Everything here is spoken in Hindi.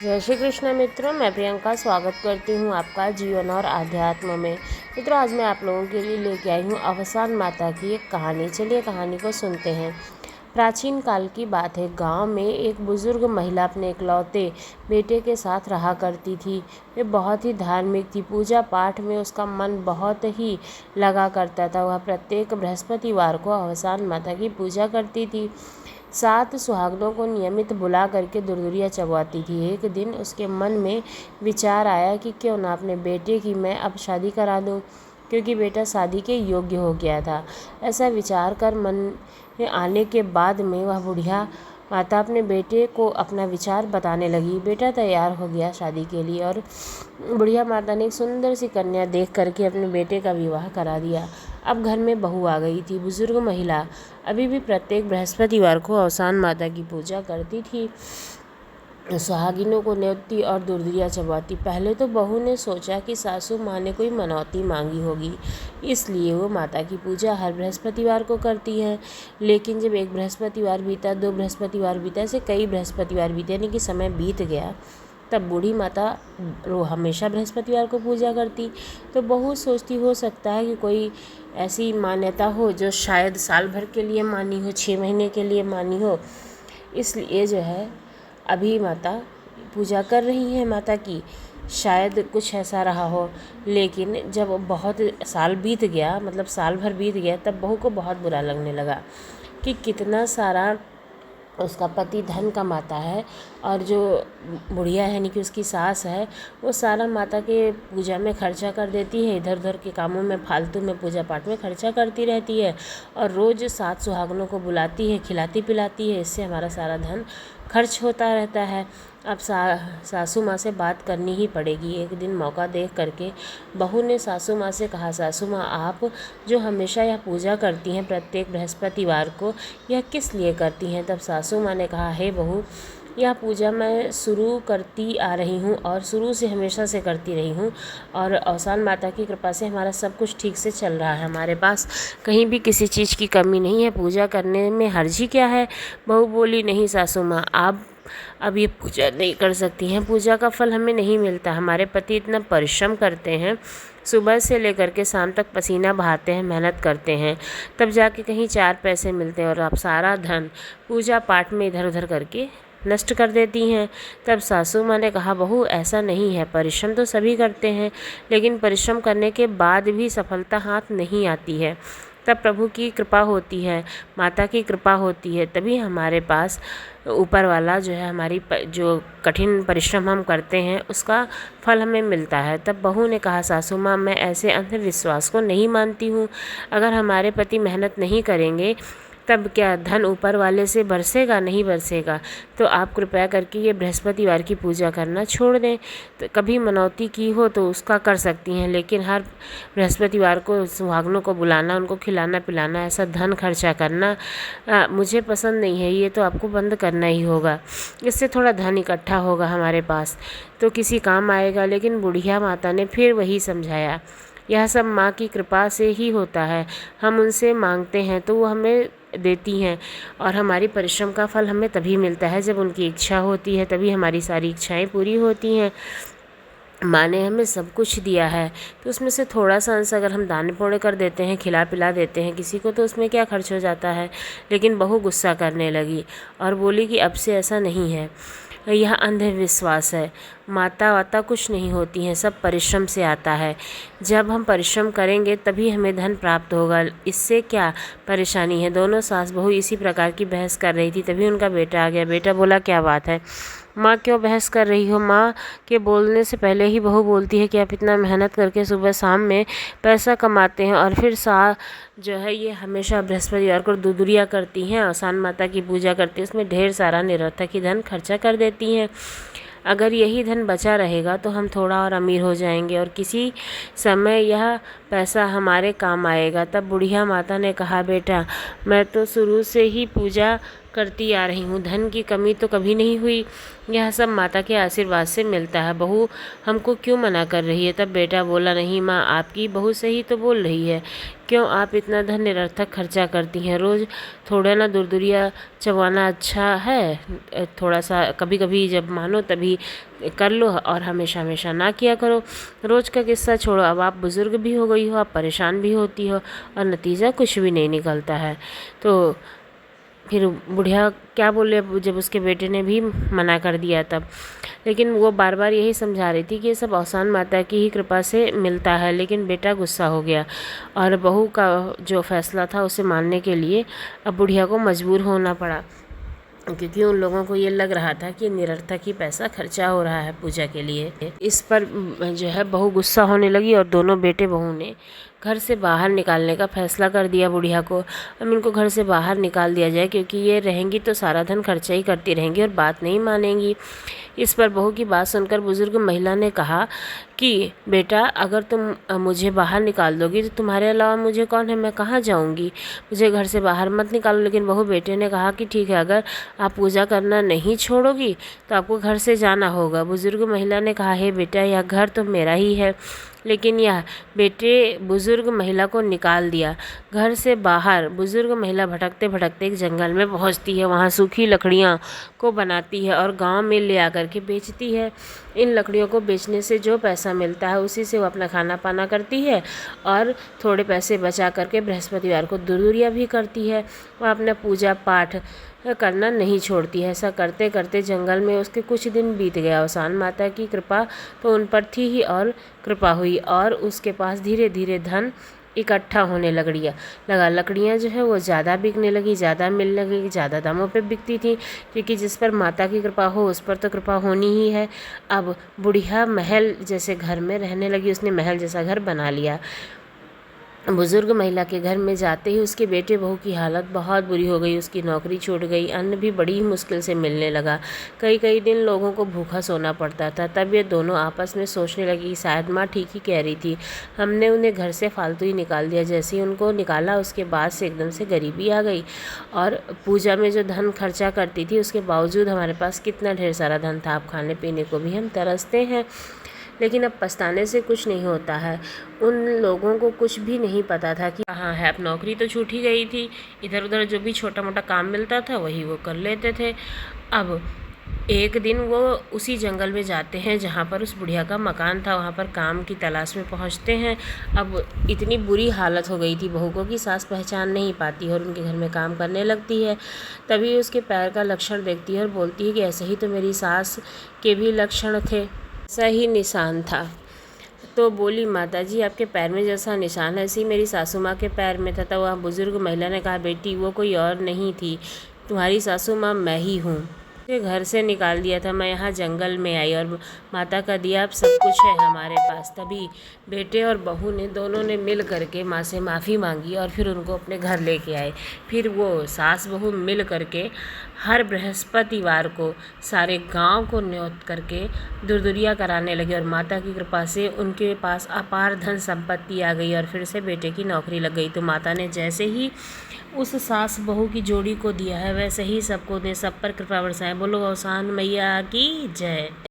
जय श्री कृष्ण मित्रों, मैं प्रियंका स्वागत करती हूँ आपका जीवन और आध्यात्म में। मित्रों, आज मैं आप लोगों के लिए लेके आई हूँ अवसान माता की एक कहानी। चलिए कहानी को सुनते हैं। प्राचीन काल की बात है। गांव में एक बुजुर्ग महिला अपने इकलौते बेटे के साथ रहा करती थी। वे बहुत ही धार्मिक थी। पूजा पाठ में उसका मन बहुत ही लगा करता था। वह प्रत्येक बृहस्पतिवार को अवसान माता की पूजा करती थी। 7 सुहागनों को नियमित बुला करके दुर्दुरिया चबवाती थी। एक दिन उसके मन में विचार आया कि क्यों ना अपने बेटे की मैं अब शादी करा दूं, क्योंकि बेटा शादी के योग्य हो गया था। ऐसा विचार कर मन में आने के बाद में वह बुढ़िया माता अपने बेटे को अपना विचार बताने लगी। बेटा तैयार हो गया शादी के लिए और बुढ़िया माता ने एक सुंदर सी कन्या देख करके अपने बेटे का विवाह करा दिया। अब घर में बहू आ गई थी। बुजुर्ग महिला अभी भी प्रत्येक बृहस्पतिवार को अवसान माता की पूजा करती थी। सुहागिनों को न्योती और दुर्दिया चबाती। पहले तो बहू ने सोचा कि सासू माँ ने कोई मनौती मांगी होगी, इसलिए वो माता की पूजा हर बृहस्पतिवार को करती है। लेकिन जब एक बृहस्पतिवार बीता, 2 बृहस्पतिवार बीता, ऐसे कई बृहस्पतिवार बीते, यानी कि समय बीत गया, तब बूढ़ी माता हमेशा बृहस्पतिवार को पूजा करती। तो बहू सोचती हो सकता है कि कोई ऐसी मान्यता हो जो शायद साल भर के लिए मानी हो, 6 महीने के लिए मानी हो, इसलिए जो है अभी माता पूजा कर रही है माता की, शायद कुछ ऐसा रहा हो। लेकिन जब बहुत साल बीत गया, मतलब साल भर बीत गया, तब बहू को बहुत बुरा लगने लगा कि कितना सारा उसका पति धन कमाता है और जो बुढ़िया है, यानी कि उसकी सास है, वो सारा माता के पूजा में खर्चा कर देती है, इधर उधर के कामों में, फालतू में पूजा पाठ में खर्चा करती रहती है और रोज़ 7 सुहागनों को बुलाती है, खिलाती पिलाती है। इससे हमारा सारा धन खर्च होता रहता है। अब सासू माँ से बात करनी ही पड़ेगी। एक दिन मौका देख करके बहू ने सासू माँ से कहा, सासू माँ, आप जो हमेशा यह पूजा करती हैं प्रत्येक बृहस्पतिवार को, यह किस लिए करती हैं? तब सासू माँ ने कहा, हे बहू, यह पूजा मैं शुरू करती आ रही हूँ और शुरू से हमेशा से करती रही हूँ और अवसान माता की कृपा से हमारा सब कुछ ठीक से चल रहा है। हमारे पास कहीं भी किसी चीज़ की कमी नहीं है। पूजा करने में हर्जी क्या है? बहू बोली, नहीं सासू माँ, आप अब ये पूजा नहीं कर सकती हैं। पूजा का फल हमें नहीं मिलता। हमारे पति इतना परिश्रम करते हैं, सुबह से लेकर के शाम तक पसीना बहाते हैं, मेहनत करते हैं, तब जाके कहीं 4 पैसे मिलते हैं और आप सारा धन पूजा पाठ में इधर उधर करके नष्ट कर देती हैं। तब सासू माँ ने कहा, बहू ऐसा नहीं है, परिश्रम तो सभी करते हैं, लेकिन परिश्रम करने के बाद भी सफलता हाथ नहीं आती है। तब प्रभु की कृपा होती है, माता की कृपा होती है, तभी हमारे पास ऊपर वाला जो है हमारी जो कठिन परिश्रम हम करते हैं उसका फल हमें मिलता है। तब बहू ने कहा, सासू माँ, मैं ऐसे अंधविश्वास को नहीं मानती हूँ। अगर हमारे पति मेहनत नहीं करेंगे तब क्या धन ऊपर वाले से बरसेगा? नहीं बरसेगा। तो आप कृपया करके ये बृहस्पतिवार की पूजा करना छोड़ दें। तो कभी मनौती की हो तो उसका कर सकती हैं, लेकिन हर बृहस्पतिवार को सुहागनों को बुलाना, उनको खिलाना पिलाना, ऐसा धन खर्चा करना मुझे पसंद नहीं है। ये तो आपको बंद करना ही होगा। इससे थोड़ा धन इकट्ठा होगा हमारे पास, तो किसी काम आएगा। लेकिन बुढ़िया माता ने फिर वही समझाया, यह सब माँ की कृपा से ही होता है। हम उनसे मांगते हैं तो वो हमें देती हैं और हमारी परिश्रम का फल हमें तभी मिलता है जब उनकी इच्छा होती है, तभी हमारी सारी इच्छाएं पूरी होती हैं। माँ ने हमें सब कुछ दिया है, तो उसमें से थोड़ा सा अंश अगर हम दान पुण्य कर देते हैं, खिला पिला देते हैं किसी को, तो उसमें क्या खर्च हो जाता है। लेकिन बहू गुस्सा करने लगी और बोली कि अब से ऐसा नहीं है, यह अंधविश्वास है। माता वाता कुछ नहीं होती हैं, सब परिश्रम से आता है। जब हम परिश्रम करेंगे तभी हमें धन प्राप्त होगा, इससे क्या परेशानी है? दोनों सास बहू इसी प्रकार की बहस कर रही थी, तभी उनका बेटा आ गया। बेटा बोला, क्या बात है माँ, क्यों बहस कर रही हो? माँ के बोलने से पहले ही बहू बोलती है कि आप इतना मेहनत करके सुबह शाम में पैसा कमाते हैं और फिर जो है ये हमेशा बृहस्पतिवार को दुदुरिया करती हैं, अवसान माता की पूजा करती हैं, उसमें ढेर सारा निरर्थक ही धन खर्चा कर देती हैं। अगर यही धन बचा रहेगा तो हम थोड़ा और अमीर हो जाएंगे और किसी समय यह पैसा हमारे काम आएगा। तब बुढ़िया माता ने कहा, बेटा मैं तो शुरू से ही पूजा करती आ रही हूँ। धन की कमी तो कभी नहीं हुई, यह सब माता के आशीर्वाद से मिलता है। बहू हमको क्यों मना कर रही है? तब बेटा बोला, नहीं माँ, आपकी बहू सही तो बोल रही है। क्यों आप इतना धन निरर्थक खर्चा करती हैं? रोज़ थोड़ा ना दुरदुरिया चबाना अच्छा है? थोड़ा सा कभी कभी जब मानो तभी कर लो और हमेशा हमेशा ना किया करो। रोज़ का किस्सा छोड़ो, अब आप बुज़ुर्ग भी हो गई हो, आप परेशान भी होती हो और नतीजा कुछ भी नहीं निकलता है। तो फिर बुढ़िया क्या बोले जब उसके बेटे ने भी मना कर दिया तब। लेकिन वो बार बार यही समझा रही थी कि ये सब अवसान माता की ही कृपा से मिलता है। लेकिन बेटा गुस्सा हो गया और बहू का जो फैसला था उसे मानने के लिए अब बुढ़िया को मजबूर होना पड़ा, क्योंकि उन लोगों को ये लग रहा था कि निरर्थक ही पैसा खर्चा हो रहा है पूजा के लिए। इस पर जो है बहू गुस्सा होने लगी और दोनों बेटे बहू ने घर से बाहर निकालने का फैसला कर दिया बुढ़िया को। अब इनको घर से बाहर निकाल दिया जाए, क्योंकि ये रहेंगी तो सारा धन खर्चा ही करती रहेंगी और बात नहीं मानेंगी। इस पर बहू की बात सुनकर बुजुर्ग महिला ने कहा कि बेटा, अगर तुम मुझे बाहर निकाल दोगी तो तुम्हारे अलावा मुझे कौन है, मैं कहाँ जाऊँगी, मुझे घर से बाहर मत निकालो। लेकिन बहू बेटे ने कहा कि ठीक है, अगर आप पूजा करना नहीं छोड़ोगी तो आपको घर से जाना होगा। बुजुर्ग महिला ने कहा, हे बेटा, यह घर तो मेरा ही है। लेकिन यह बेटे बुजुर्ग महिला को निकाल दिया घर से बाहर। बुजुर्ग महिला भटकते भटकते एक जंगल में पहुंचती है, वहां सूखी लकड़ियां को बनाती है और गांव में ले आकर के बेचती है। इन लकड़ियों को बेचने से जो पैसा मिलता है उसी से वो अपना खाना पाना करती है और थोड़े पैसे बचा करके बृहस्पतिवार को दुरुरिया भी करती है। वह अपना पूजा पाठ करना नहीं छोड़ती है। ऐसा करते करते जंगल में उसके कुछ दिन बीत गया। अवसान माता की कृपा तो उन पर थी ही और कृपा हुई और उसके पास धीरे धीरे धन इकट्ठा होने लगा। लकड़ियाँ जो है वो ज़्यादा बिकने लगी, ज़्यादा मिलने लगी, ज़्यादा दामों पे बिकती थी, क्योंकि जिस पर माता की कृपा हो उस पर तो कृपा होनी ही है। अब बुढ़िया महल जैसे घर में रहने लगी, उसने महल जैसा घर बना लिया। बुजुर्ग महिला के घर में जाते ही उसके बेटे बहू की हालत बहुत बुरी हो गई। उसकी नौकरी छूट गई, अन्न भी बड़ी ही मुश्किल से मिलने लगा। कई कई दिन लोगों को भूखा सोना पड़ता था। तब ये दोनों आपस में सोचने लगी, शायद माँ ठीक ही कह रही थी, हमने उन्हें घर से फालतू ही निकाल दिया। जैसे ही उनको निकाला उसके बाद से एकदम से गरीबी आ गई और पूजा में जो धन खर्चा करती थी उसके बावजूद हमारे पास कितना ढेर सारा धन था, अब खाने पीने को भी हम तरसते हैं। लेकिन अब पछताने से कुछ नहीं होता है। उन लोगों को कुछ भी नहीं पता था कि कहाँ है। अब नौकरी तो छूट ही गई थी, इधर उधर जो भी छोटा मोटा काम मिलता था वही वो कर लेते थे। अब एक दिन वो उसी जंगल में जाते हैं जहाँ पर उस बुढ़िया का मकान था, वहाँ पर काम की तलाश में पहुँचते हैं। अब इतनी बुरी हालत हो गई थी बहू को कि सास पहचान नहीं पाती और उनके घर में काम करने लगती है। तभी उसके पैर का लक्षण देखती है और बोलती है कि ऐसे ही तो मेरी सास के भी लक्षण थे, सही निशान था। तो बोली, माता जी, आपके पैर में जैसा निशान है ऐसी मेरी सासू माँ के पैर में था। तो वह बुजुर्ग महिला ने कहा, बेटी, वो कोई और नहीं थी, तुम्हारी सासू माँ मैं ही हूँ। मुझे घर से निकाल दिया था, मैं यहाँ जंगल में आई और माता का दिया अब सब कुछ है हमारे पास। तभी बेटे और बहू ने दोनों ने मिल करके माँ से माफ़ी मांगी और फिर उनको अपने घर लेके आए। फिर वो सास बहू मिल करके हर बृहस्पतिवार को सारे गांव को न्योत करके दुरदुरिया कराने लगे और माता की कृपा से उनके पास अपार धन संपत्ति आ गई और फिर से बेटे की नौकरी लग गई। तो माता ने जैसे ही उस सास बहू की जोड़ी को दिया है वैसे ही सबको दे, सब पर कृपा बरसाए। बोलो अवसान मैया की जय।